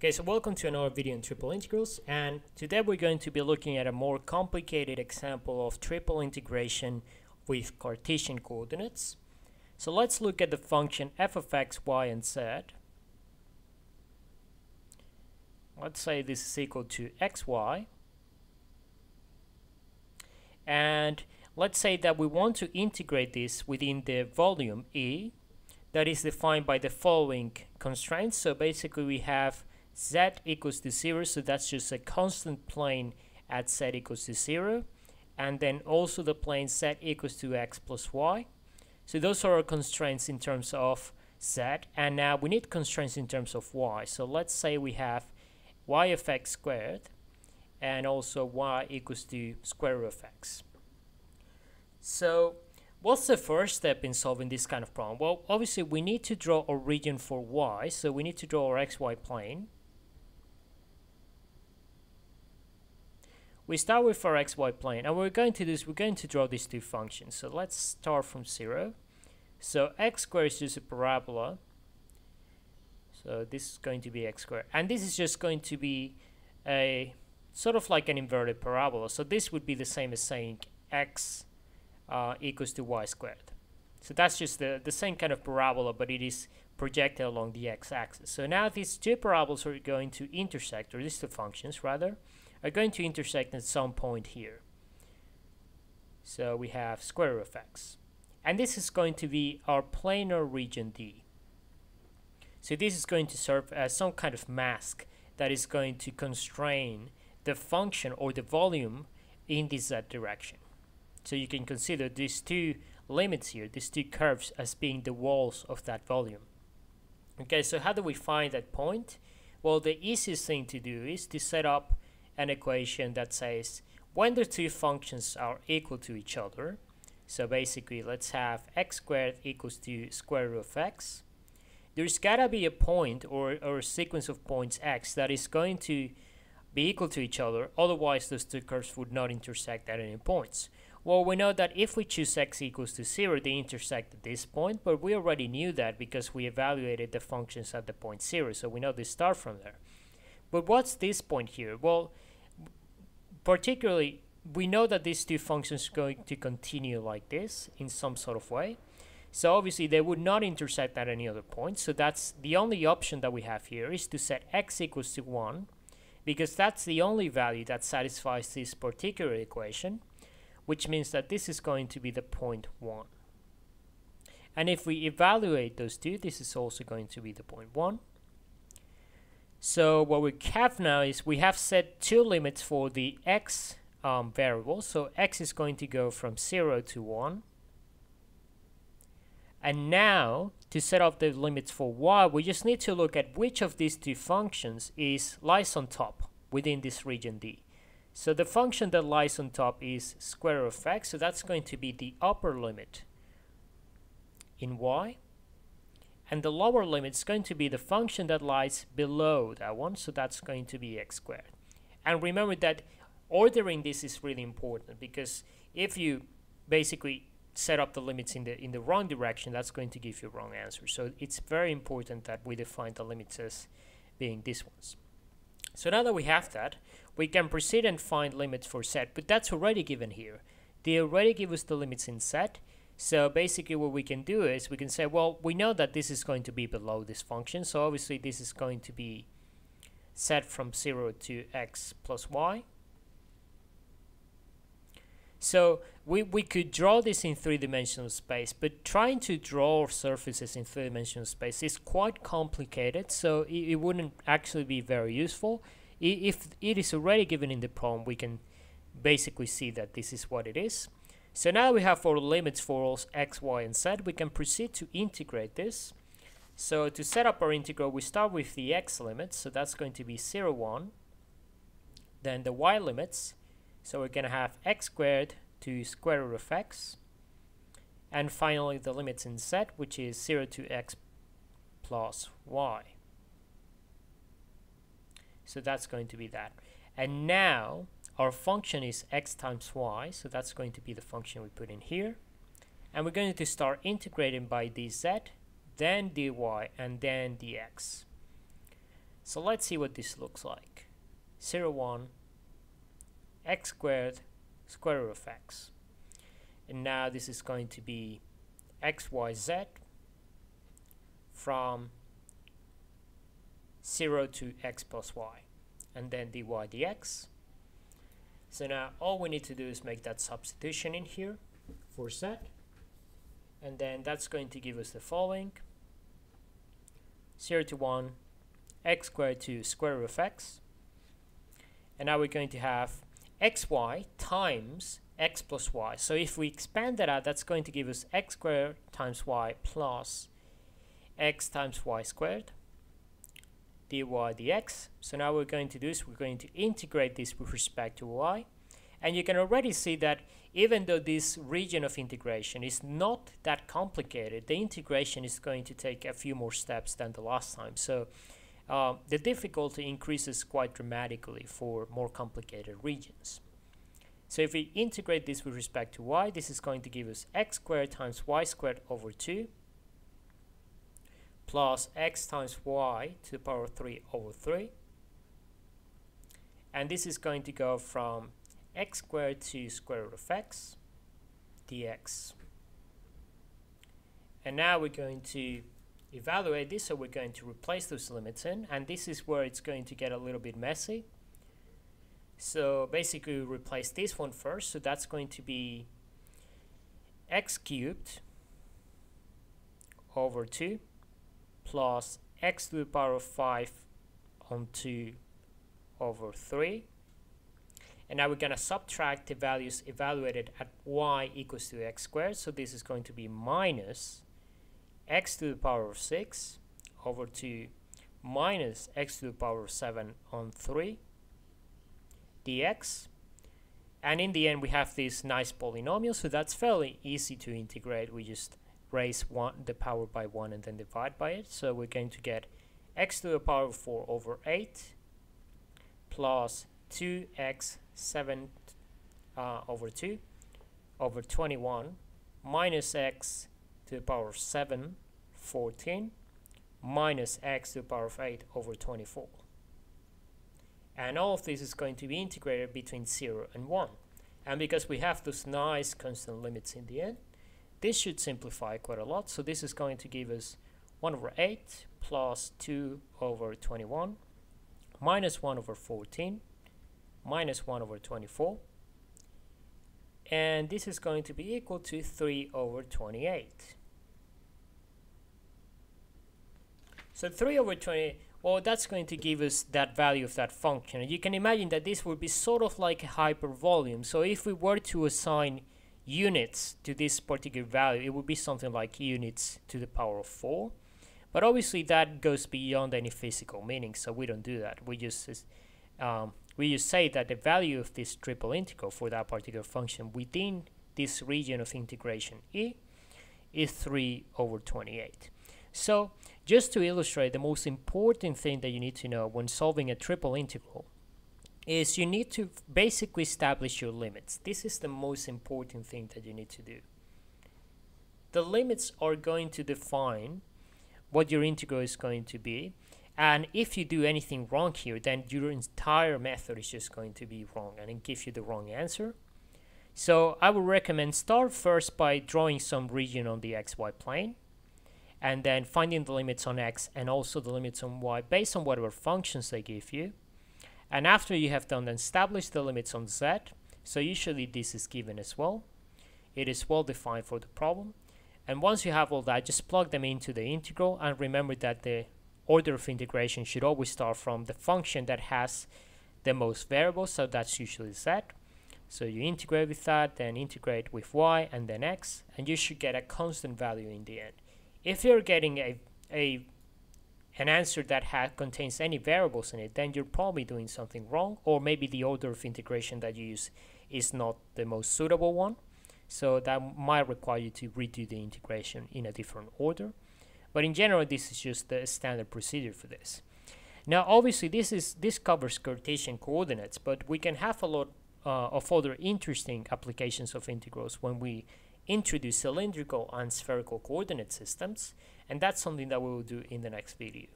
Okay, so welcome to another video on triple integrals, and today we're going to be looking at a more complicated example of triple integration with Cartesian coordinates. So let's look at the function f of x, y, and z. Let's say this is equal to xy, and let's say that we want to integrate this within the volume E that is defined by the following constraints. So basically we have z equals to 0, so that's just a constant plane at z equals to 0, and then also the plane z equals to x plus y. So those are our constraints in terms of z, and now we need constraints in terms of y. So let's say we have y of x squared and also y equals to square root of x. So what's the first step in solving this kind of problem? Well, obviously we need to draw a region for y, so we need to draw our xy plane. We start with our xy plane, and what we're going to do is we're going to draw these two functions. So let's start from 0. So x squared is just a parabola. So this is going to be x squared, and this is just going to be a sort of like an inverted parabola. So this would be the same as saying x equals to y squared. So that's just the same kind of parabola, but it is projected along the x-axis. So now these two parabolas are going to intersect, or these two functions rather, are going to intersect at some point here. So we have square root of x. And this is going to be our planar region D. So this is going to serve as some kind of mask that is going to constrain the function or the volume in this z direction. So you can consider these two limits here, these two curves, as being the walls of that volume. Okay, so how do we find that point? Well, the easiest thing to do is to set up an equation that says when the two functions are equal to each other, so basically let's have x squared equals to square root of x, there's gotta be a point or a sequence of points x that is going to be equal to each other, otherwise those two curves would not intersect at any points. Well, we know that if we choose x equals to 0, they intersect at this point, but we already knew that because we evaluated the functions at the point 0, so we know they start from there. But what's this point here? Well, particularly, we know that these two functions are going to continue like this in some sort of way. So obviously they would not intersect at any other point, so that's the only option that we have here is to set x equals to 1, because that's the only value that satisfies this particular equation, which means that this is going to be the point 1. And if we evaluate those two, this is also going to be the point 1. So what we have now is we have set two limits for the x variable. So x is going to go from 0 to 1. And now, to set up the limits for y, we just need to look at which of these two functions lies on top within this region D. So the function that lies on top is square root of x, so that's going to be the upper limit in y. And the lower limit is going to be the function that lies below that one, so that's going to be x squared. And remember that ordering this is really important, because if you basically set up the limits in the wrong direction, that's going to give you a wrong answer. So it's very important that we define the limits as being these ones. So now that we have that, we can proceed and find limits for z, but that's already given here. They already give us the limits in z. So basically what we can do is we can say, well, we know that this is going to be below this function, so obviously this is going to be set from 0 to x plus y. So we could draw this in three-dimensional space, but trying to draw surfaces in three-dimensional space is quite complicated, so it wouldn't actually be very useful. If it is already given in the problem, we can basically see that this is what it is. So now we have our limits for all x, y, and z. We can proceed to integrate this. So to set up our integral, we start with the x limits, so that's going to be 0, 1. Then the y limits, so we're going to have x squared to square root of x. And finally the limits in z, which is 0 to x plus y. So that's going to be that. And now our function is x times y, so that's going to be the function we put in here. And we're going to start integrating by dz, then dy, and then dx. So let's see what this looks like. 0, 1, x squared, square root of x. And now this is going to be x, y, z from 0 to x plus y, and then dy dx. So now all we need to do is make that substitution in here for z, and then that's going to give us the following: 0 to 1, x squared to square root of x. And now we're going to have xy times x plus y. So if we expand that out, that's going to give us x squared times y plus x times y squared dy dx. So now what we're going to do is we're going to integrate this with respect to y. And you can already see that even though this region of integration is not that complicated, the integration is going to take a few more steps than the last time. So the difficulty increases quite dramatically for more complicated regions. So if we integrate this with respect to y, this is going to give us x squared times y squared over 2 plus x times y to the power 3 over 3. And this is going to go from x squared to square root of x dx. And now we're going to evaluate this, so we're going to replace those limits in, and this is where it's going to get a little bit messy. So basically we replace this one first, so that's going to be x cubed over 2 plus x to the power of 5 on 2 over 3. And now we're going to subtract the values evaluated at y equals to x squared, so this is going to be minus x to the power of 6 over 2 minus x to the power of 7 on 3 dx. And in the end we have this nice polynomial, so that's fairly easy to integrate. We just raise the power by 1 and then divide by it. So we're going to get x to the power of 4 over 8 plus 2x 7 over 2 over 21 minus x to the power of 7 14 minus x to the power of 8 over 24. And all of this is going to be integrated between 0 and 1. And because we have those nice constant limits in the end, this should simplify quite a lot. So this is going to give us 1 over 8 plus 2 over 21 minus 1 over 14 minus 1 over 24. And this is going to be equal to 3 over 28. So 3 over 28, well, that's going to give us that value of that function. And you can imagine that this would be sort of like a hypervolume. So if we were to assign units to this particular value, it would be something like units to the power of 4. But obviously that goes beyond any physical meaning, so we don't do that. We just say that the value of this triple integral for that particular function within this region of integration E is 3 over 28. So just to illustrate, the most important thing that you need to know when solving a triple integral is you need to basically establish your limits. This is the most important thing that you need to do. The limits are going to define what your integral is going to be, and if you do anything wrong here, then your entire method is just going to be wrong and it gives you the wrong answer. So I would recommend start first by drawing some region on the xy plane, and then finding the limits on x and also the limits on y based on whatever functions they give you. And after you have done, then establish the limits on z. So usually this is given as well. It is well defined for the problem. And once you have all that, just plug them into the integral, and remember that the order of integration should always start from the function that has the most variables, so that's usually z. So you integrate with that, then integrate with y and then x, and you should get a constant value in the end. If you're getting an answer that contains any variables in it, then you're probably doing something wrong, or maybe the order of integration that you use is not the most suitable one. So that might require you to redo the integration in a different order. But in general, this is just the standard procedure for this. Now, obviously, this covers Cartesian coordinates, but we can have a lot of other interesting applications of integrals when we introduce cylindrical and spherical coordinate systems, and that's something that we will do in the next video.